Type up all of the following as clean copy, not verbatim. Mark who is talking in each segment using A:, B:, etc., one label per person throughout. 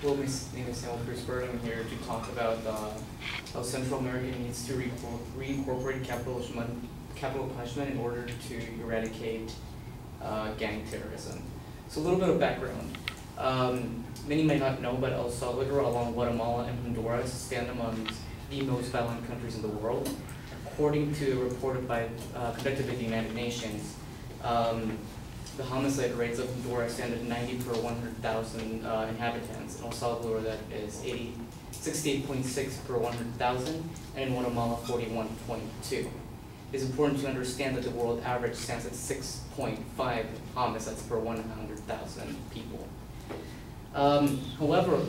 A: Hello, my name is Samuel Cruzberg. I'm here to talk about how Central America needs to reincorporate capital punishment in order to eradicate gang terrorism. So a little bit of background. Many might not know, but El Salvador, along Guatemala and Honduras, stand among the most violent countries in the world. According to a report conducted by the United Nations, the homicide rates of Honduras stand at 90 per 100,000 inhabitants. In El Salvador, that is 68.6 per 100,000, and in Guatemala, 41.2. It's important to understand that the world average stands at 6.5 homicides per 100,000 people. However,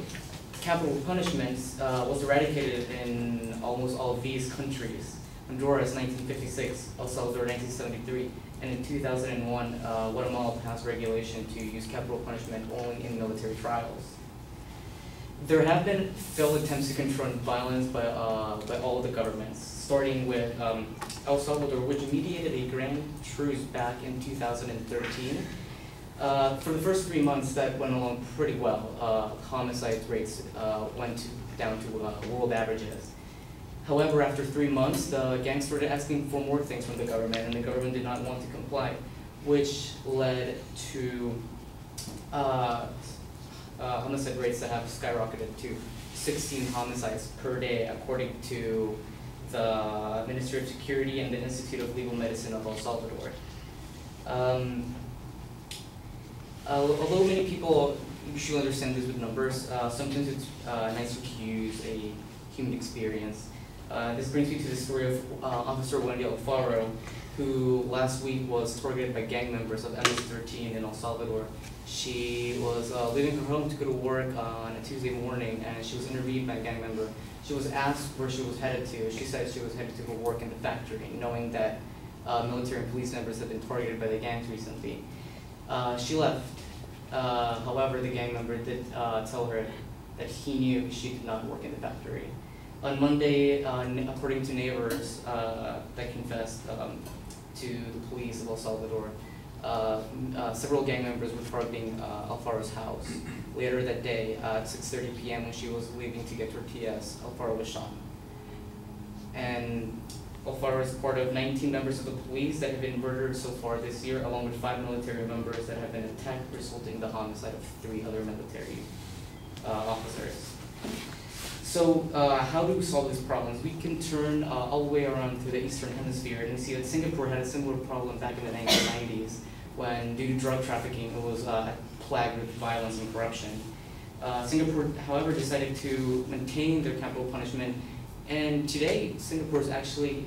A: capital punishments was eradicated in almost all of these countries. Honduras 1956, El Salvador 1973, and in 2001, Guatemala passed regulation to use capital punishment only in military trials. There have been failed attempts to confront violence by all the governments, starting with El Salvador, which mediated a grand truce back in 2013. For the first 3 months, that went along pretty well. Homicide rates went down to world averages. However, after 3 months, the gangs started asking for more things from the government, and the government did not want to comply, which led to homicide rates that have skyrocketed to 16 homicides per day, according to the Ministry of Security and the Institute of Legal Medicine of El Salvador. Although many people usually understand this with numbers, sometimes it's nice to use a human experience. This brings me to the story of Officer Wendy Alfaro, who last week was targeted by gang members of MS-13 in El Salvador. She was leaving her home to go to work on a Tuesday morning, and she was interviewed by a gang member. She was asked where she was headed to. She said she was headed to go work in the factory, knowing that military and police members had been targeted by the gangs recently. She left. However, the gang member did tell her that he knew she did not work in the factory. On Monday, according to neighbors that confessed to the police of El Salvador, several gang members were targeting Alfaro's house. Later that day, at 6:30 p.m., when she was leaving to get tortillas, Alfaro was shot. And Alfaro is part of 19 members of the police that have been murdered so far this year, along with 5 military members that have been attacked, resulting in the homicide of 3 other military officers. So how do we solve these problems? We can turn all the way around to the Eastern Hemisphere, and we see that Singapore had a similar problem back in the 1990s, when due to drug trafficking, it was plagued with violence and corruption. Singapore, however, decided to maintain their capital punishment, and today, Singapore is actually,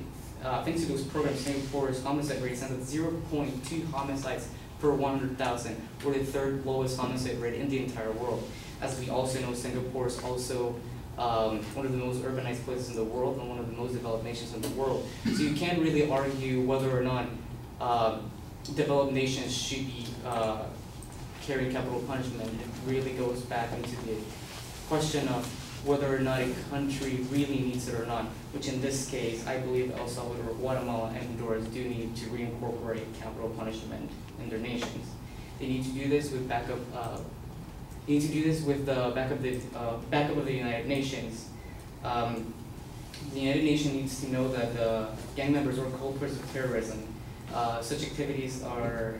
A: thanks to those programs, Singapore's homicide rate stands at 0.2 homicides per 100,000, or the 3rd lowest homicide rate in the entire world. As we also know, Singapore is also one of the most urbanized places in the world and one of the most developed nations in the world. So you can't really argue whether or not developed nations should be carrying capital punishment. It really goes back into the question of whether or not a country really needs it or not, which in this case, I believe El Salvador, Guatemala, and Honduras do need to reincorporate capital punishment in their nations. They need to do this with backup. They need to do this with the backup of the United Nations. The United Nations needs to know that the gang members are culprits of terrorism. Such activities are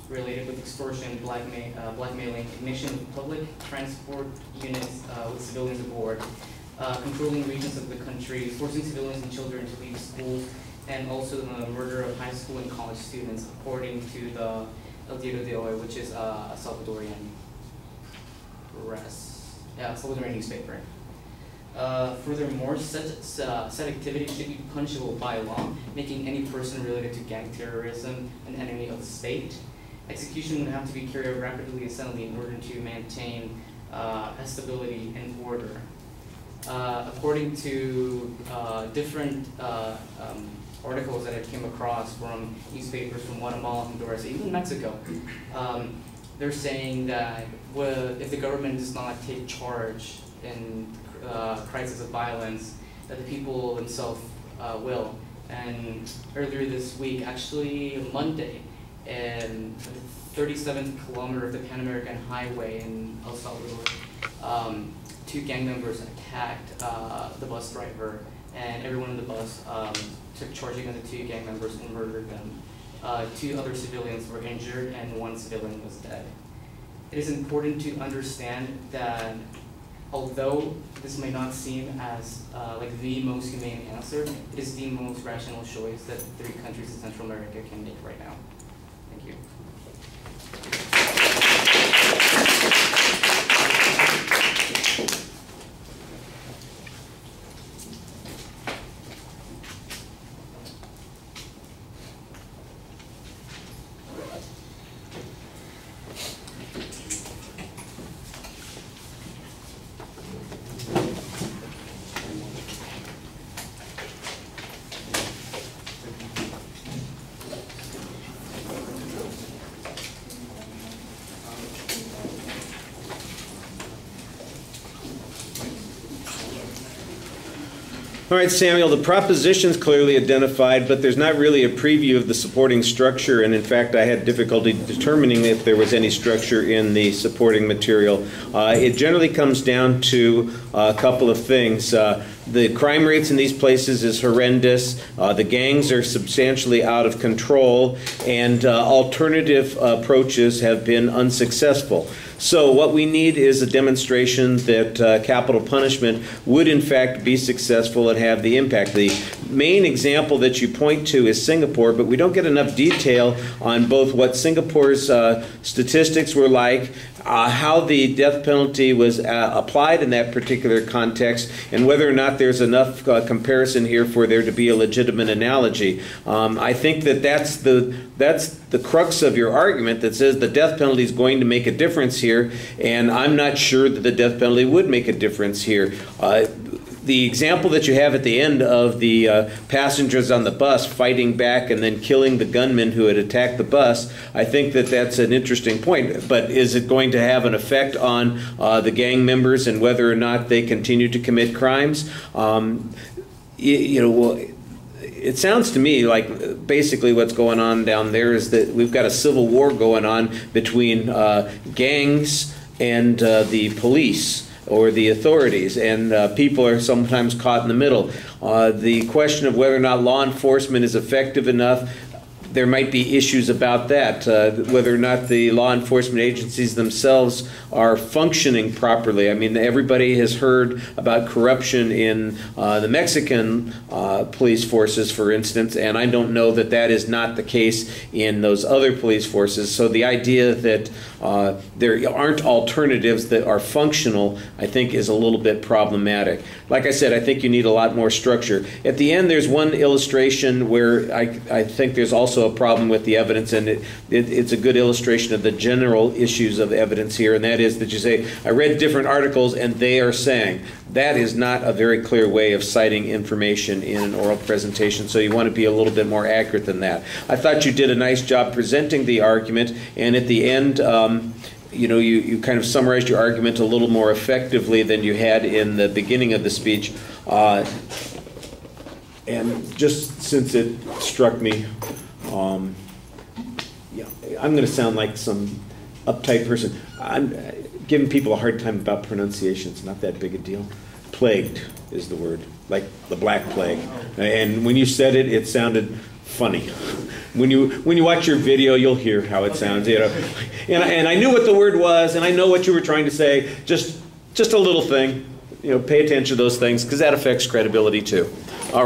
A: related with extortion, blackmailing, ignition of public transport units with civilians aboard, controlling regions of the country, forcing civilians and children to leave schools, and also the murder of high school and college students, according to the El Diario de Hoy, which is a Salvadorian Salvadorian newspaper. Furthermore, such activities should be punishable by law, making any person related to gang terrorism an enemy of the state. Execution would have to be carried out rapidly and suddenly in order to maintain stability and order. According to different articles that I came across from newspapers from Guatemala, Honduras, even Mexico, they're saying that if the government does not take charge in crisis of violence, that the people themselves will. And earlier this week, actually Monday, and the 37th kilometer of the Pan American Highway in El Salvador, two gang members attacked the bus driver, and everyone in the bus took charge against the two gang members and murdered them. Two other civilians were injured, and one civilian was dead. It is important to understand that although this may not seem as like the most humane answer, it is the most rational choice that 3 countries in Central America can make right now. Thank you.
B: All right, Samuel, the proposition's clearly identified, but there's not really a preview of the supporting structure, and in fact, I had difficulty determining if there was any structure in the supporting material. It generally comes down to a couple of things. The crime rates in these places is horrendous. The gangs are substantially out of control, and alternative approaches have been unsuccessful. So what we need is a demonstration that capital punishment would in fact be successful and have the impact. The main example that you point to is Singapore, but we don't get enough detail on both what Singapore's statistics were like, how the death penalty was applied in that particular context, and whether or not there's enough comparison here for there to be a legitimate analogy. I think that that's the crux of your argument that says the death penalty is going to make a difference here, and I'm not sure that the death penalty would make a difference here. The example that you have at the end of the passengers on the bus fighting back and then killing the gunman who had attacked the bus, I think that that's an interesting point. But is it going to have an effect on the gang members and whether or not they continue to commit crimes? It sounds to me like basically what's going on down there is that we've got a civil war going on between gangs and the police or the authorities, and people are sometimes caught in the middle. The question of whether or not law enforcement is effective enough, there might be issues about that, whether or not the law enforcement agencies themselves are functioning properly. I mean, everybody has heard about corruption in the Mexican police forces, for instance, and I don't know that that is not the case in those other police forces. So the idea that there aren't alternatives that are functional, I think, is a little bit problematic. Like I said, I think you need a lot more structure. At the end, there's one illustration where I think there's also a problem with the evidence, and it's a good illustration of the general issues of evidence here, and that is that you say, I read different articles and they are saying. That is not a very clear way of citing information in an oral presentation, so you want to be a little bit more accurate than that. I thought you did a nice job presenting the argument, and at the end, you kind of summarized your argument a little more effectively than you had in the beginning of the speech. And just since it struck me, I'm going to sound like some uptight person. I'm giving people a hard time about pronunciation. It's not that big a deal. Plagued is the word, like the Black Plague. And when you said it, it sounded funny. When you watch your video, you'll hear how it sounds. You know, and I knew what the word was, and I know what you were trying to say. Just a little thing. You know, pay attention to those things because that affects credibility too. All right.